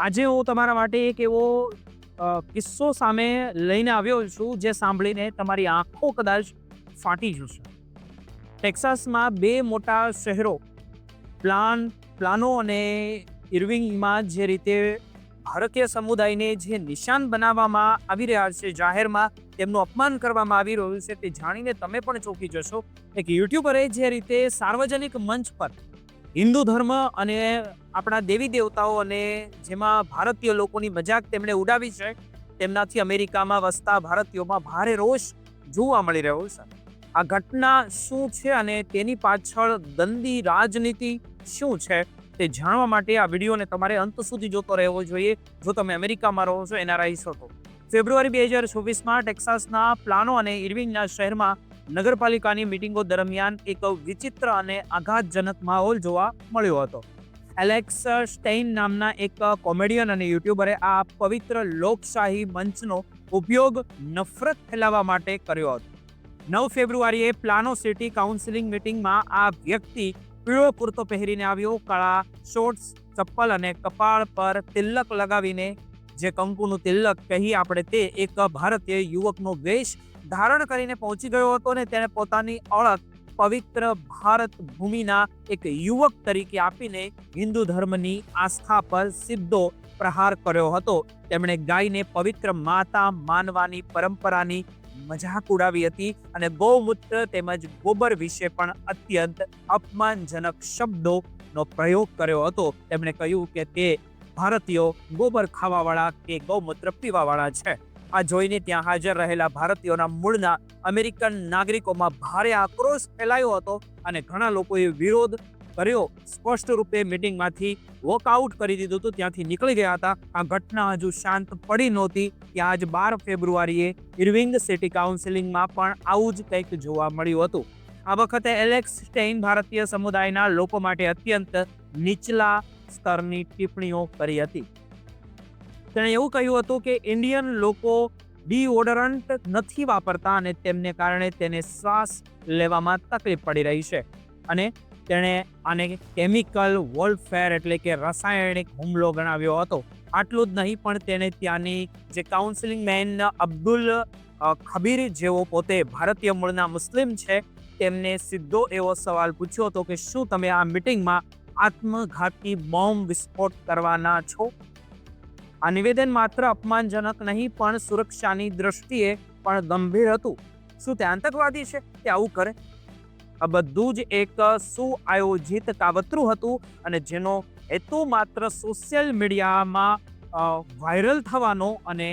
આજે હું તમારા માટે એક એવો કિસ્સો સામે લઈને આવ્યો છું, જે સાંભળીને તમારી આંખો કદાચ ફાટી જશે. ટેક્સાસમાં બે મોટા શહેરો પ્લાનો અને ઇર્વિંગમાં જે રીતે ભારતીય સમુદાયને જે નિશાન બનાવવામાં આવી રહ્યા છે, જાહેરમાં તેમનું અપમાન કરવામાં આવી રહ્યું છે, તે જાણીને તમે પણ ચોંકી જશો. એક યુટ્યુબરે જે રીતે સાર્વજનિક મંચ પર હિન્દુ ધર્મ અને આપણા દેવી દેવતાઓ અને જેમાં ભારતીય લોકોની મજાક તેમણે ઉડાવી છે, તેમનાથી અમેરિકામાં વસતા ભારતીયોમાં ભારે રોષ જોવા મળી રહ્યો છે. આ ઘટના શું છે અને તેની પાછળ ગંદી રાજનીતિ શું છે, તે જાણવા માટે આ વિડીયોને તમારે અંત સુધી જોતો રહેવો જોઈએ જો તમે અમેરિકામાં રહો છો, એનઆરઆઈ છો તો. ફેબ્રુઆરી 2024માં ટેક્સાસના પ્લાનો અને ઇર્વિંગના શહેરમાં નગરપાલિકાની મિટિંગો દરમિયાન એક વિચિત્ર અને આઘાતજનક માહોલ જોવા મળ્યો હતો. એલેક્સ સ્ટેઇન નામના એક કોમેડિયન અને યુટ્યુબરે આ પવિત્ર લોકશાહી મંચનો ઉપયોગ નફરત ફેલાવવા માટે કર્યો હતો. 9 ફેબ્રુઆરીએ પ્લાનો સિટી કાઉન્સિલિંગ મિટિંગમાં આ વ્યક્તિ પીળો કુર્તો પહેરીને આવ્યો, કાળા શોર્ટ્સ, ચપ્પલ અને કપાળ પર તિલક લગાવીને, જે કંકુનું તિલક કહીએ આપણે, તે એક ભારતીય યુવકનો વેશ ધારણ કરીને પહોંચી ગયો હતો અને તેણે પોતાની ઓળખ પવિત્ર ભારત ભૂમિના એક યુવક તરીકે આપીને હિન્દુ ધર્મની આસ્થા પર સીધો પ્રહાર કર્યો હતો. તેમણે ગાયને પવિત્ર માતા માનવાની પરંપરાની મજાક ઉડાવી હતી અને ગૌમૂત્ર તેમજ ગોબર વિશે પણ અત્યંત અપમાનજનક શબ્દોનો પ્રયોગ કર્યો હતો. તેમણે કહ્યું કે તે ભારતીયો ગોબર ખાવાવાળા કે ગૌમૂત્ર પીવાવાળા છે. આ જોઈને ત્યાં હાજર રહેલા ભારતીયોના મૂળના અમેરિકન નાગરિકોમાં ભારે આક્રોશ ફેલાયો હતો અને ઘણા લોકોએ વિરોધ કર્યો. સ્પષ્ટ રૂપે મિટિંગમાંથી વોકઆઉટ કરી દીધું હતું, ત્યાંથી નીકળી ગયા હતા. આ ઘટના હજુ શાંત પડી નહોતી ત્યાં આજ 12 ફેબ્રુઆરીએ ઇર્વિંગ સિટી કાઉન્સિલિંગમાં પણ આવું જ કંઈક જોવા મળ્યું હતું. આ વખતે એલેક્સ સ્ટેઇન ભારતીય સમુદાયના લોકો માટે અત્યંત નીચલા સ્તરની ટિપ્પણીઓ કરી હતી. તેણે એવું કહ્યું હતું કે ઇન્ડિયન લોકો ડીઓડરન્ટ નથી વાપરતા અને તેમને કારણે તેને શ્વાસ લેવામાં તકલીફ પડી રહી છે અને તેણે આને કેમિકલ વોરફેર એટલે કે રાસાયણિક હુમલો ગણાવ્યો હતો. આટલું જ નહીં, પણ તેણે ત્યાંની જે કાઉન્સિલિંગ મેન અબ્દુલ ખબીર, જેઓ પોતે ભારતીય મૂળના મુસ્લિમ છે, તેમને સીધો એવો સવાલ પૂછ્યો હતો કે શું તમે આ મિટિંગમાં આત્મઘાતી બોમ્બ વિસ્ફોટ કરવાના છો? આ નિવેદન માત્ર અપમાનજનક નહીં, પણ સુરક્ષાની દ્રષ્ટિએ પણ ગંભીર હતું. શું તે આતંકવાદી છે તે આવું કરે? આ બધું જ એક સુઆયોજિત કાવતરું હતું અને જેનો હેતુ માત્ર સોશિયલ મીડિયામાં વાયરલ થવાનો અને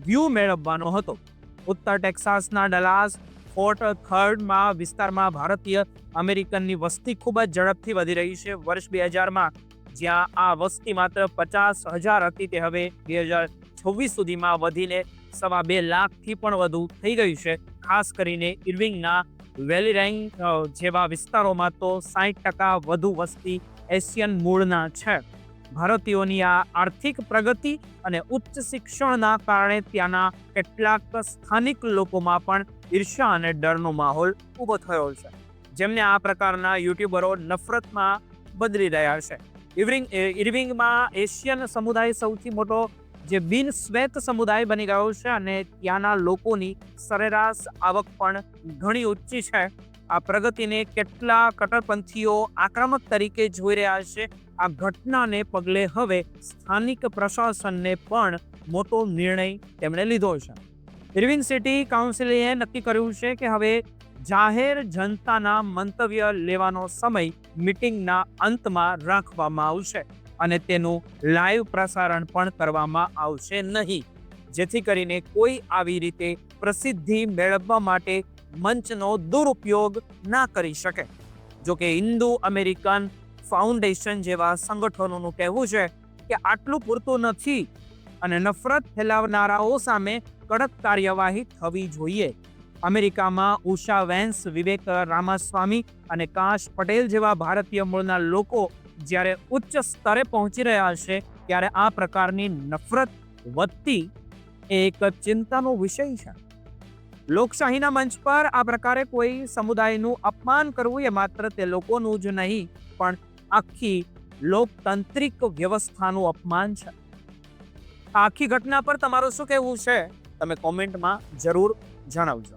વ્યૂ મેળવવાનો હતો. ઉત્તર ટેક્સાસના ડલાસ ફોર્ટ થર્ડમાં વિસ્તારમાં ભારતીય અમેરિકનની વસ્તી ખૂબ જ ઝડપથી વધી રહી છે. વર્ષ 2000માં જ્યાં આ વસ્તી માત્ર 50,000 હતી, તે હવે 2026 સુધીમાં વધીને 2.25 લાખથી પણ વધુ થઈ ગયું છે. ખાસ કરીને ઇર્વિંગના વેલીરેંગ જેવા વિસ્તારોમાં તો 60% વધુ વસ્તી એશિયન મૂળના છે. ભારતીયોની આ આર્થિક પ્રગતિ અને ઉચ્ચ શિક્ષણના કારણે ત્યાંના કેટલાક સ્થાનિક લોકોમાં પણ ઈર્ષ્યા અને ડરનો માહોલ ઊભો થયો છે, જેમને આ પ્રકારના યુટ્યુબરો નફરતમાં બદલી રહ્યા છે. ઇર્વિંગમાં એશિયન સમુદાય સૌથી મોટો જે બિન શ્વેત સમુદાય બની ગયો છે અને ત્યાંના લોકોની સરેરાશ આવક પણ ઘણી ઊંચી છે. આ પ્રગતિને કેટલા કટ્ટરપંથીઓ આક્રમક તરીકે જોઈ રહ્યા છે. આ ઘટનાને પગલે હવે સ્થાનિક પ્રશાસનને પણ મોટો નિર્ણય તેમણે લીધો છે. ઇર્વિંગ સિટી કાઉન્સિલે નક્કી કર્યું છે કે હવે જાહેર જનતાના મંતવ્ય લેવાનો સમય મિટિંગના અંતમાં રાખવામાં આવશે અને તેનું લાઈવ પ્રસારણ પણ કરવામાં આવશે નહીં, જેથી કરીને કોઈ આવી રીતે પ્રસિદ્ધિ મેળવવા માટે મંચનો દુરુપયોગ ના કરી શકે. જોકે હિન્દુ અમેરિકન ફાઉન્ડેશન જેવા સંગઠનોનું કહેવું છે કે આટલું પૂરતું નથી અને નફરત ફેલાવનારાઓ સામે કડક કાર્યવાહી થવી જોઈએ. અમેરિકામાં ઉષા વેન્સ, વિવેક રામાસ્વામી અને કાશ પટેલ જેવા ભારતીય મૂળના લોકો જ્યારે ઉચ્ચ સ્તરે પહોંચી રહ્યા છે, ત્યારે આ પ્રકારની નફરત વધતી એક ચિંતાનો વિષય છે. લોકશાહીના મંચ પર આ પ્રકારે કોઈ સમુદાયનું અપમાન કરવું એ માત્ર તે લોકોનું જ નહીં, પણ આખી લોકતાંત્રિક વ્યવસ્થાનું અપમાન છે. આ આખી ઘટના પર તમારું શું કહેવું છે તમે કોમેન્ટમાં જરૂર જણાવજો.